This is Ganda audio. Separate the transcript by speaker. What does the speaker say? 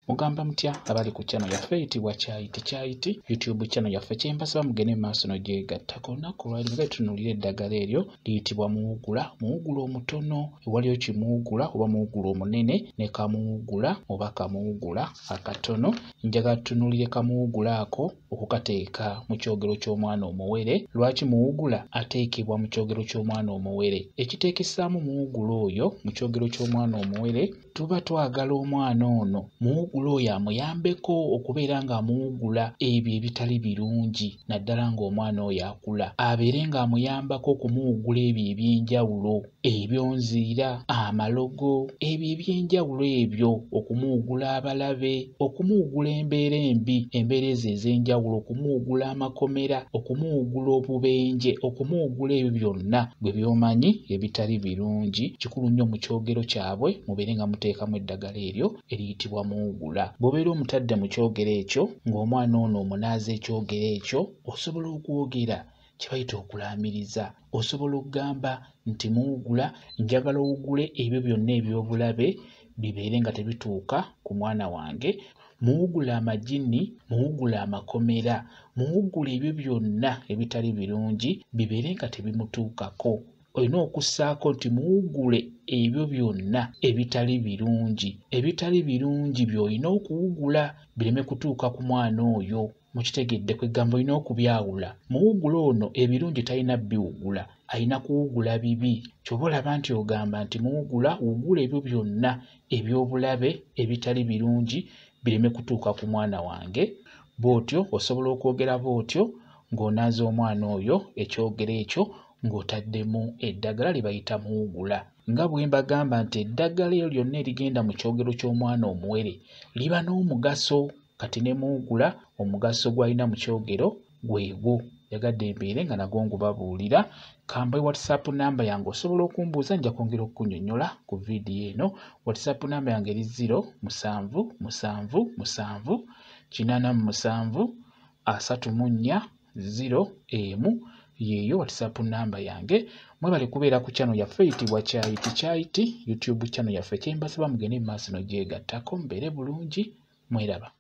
Speaker 1: Mugamba mutya abali ku channel yaffe eyitibwa Kyayiti YouTube channel yaffe kyembasaba mugende mu maaso n'ogyegattako olunaku lwali nga tunuulira eddagala eryo liyitibwa muwugula omutono ewaliyo kimuwugula oba muwugula omunene ne kamuwugula oba kamuwugula akatono. Njagala tunuulire kamuwugula ako okukateeka mu kyogero ky'omwana omuwere. Lwaki muwugula ateekebwa mu kyogero ky'omwana omuwere? Ekiteekesaamu muwugula oyo mu kyogero ky'omwana omuwere, tuba twagala omwana ono muwugula oyo amuyambeko okubeera nga amuwugula ebyo ebitali birungi, naddala ng'omwana oyo akula, abeere ng'amuyambako okumuwugula ebyo eby'enjawulo, ebyonziira, amalogo, ebyo eby'enjawulo ebyo, okumuwugula abalabe, okumuwugula embeera embi, embeera ezo ez'enjawulo, okumuwugula amakomera, okumuwugula obubenje, okumuwugula ebyo byonna bwe by'omanyi ebitali birungi. Kikulu nnyo mu kyogero kyabwe mubeere nga muteekamu eddagala eryo eriyitibwa muwugula. Bw'obeera omutadde mu kyogero ekyo ng'omwana ono omunaaza ekyogero ekyo, osobola okwogera kye bayita okulaamiriza. Osobola okugamba nti muwugula, njagala owugule ebyo byonna eby'obulabe bibeere nga tebituuka ku mwana wange. Muwugula amagini, muwugula amakomera, muwugula ebyo byonna ebitali birungi bibeere nga tebimutuukako. Olina okussaako nti muwugule ebyo byonna ebitali birungi. Ebitali birungi by'olina okuwugula bireme kutuuka ku mwana oyo. Mukitegedde kwegamba olina okubyawula. Muwugula ono ebirungi talina biwugula, alina kuwugula bibi. Ky'oba olaba nti ogamba nti muwugula wugula ebyo byonna eby'obulabe ebitali birungi bireme kutuuka ku mwana wange. Bw'otyo osobola okwogera bw'otyo ng'onaaza omwana oyo ekyogero ekyo ng'otaddemu eddagala lye bayita muwugula. Nga bwe mbagamba nti eddagala eryo lyonna erigenda mu kyogero ky'omwana omuwere liba n'omugaso. Kati ne muwugula omugaso gw'alina mu kyogero gwegwo. Yagadde mbeere nga nagwo ngubabuulira. Kamba WhatsApp namba yange osobola okumbuuza, nja kwongera okukunnyonnyola ku vidiyo eno. WhatsApp namba yange eri 0777873401 yeeyo WhatsApp namba yange. Mwebale kubeera ku channel yaffe eyitibwa Kyayiti YouTube channel yaffe kyembasaba mugende mu maaso n'ogyegattako. Mbeere bulungi, mweraba.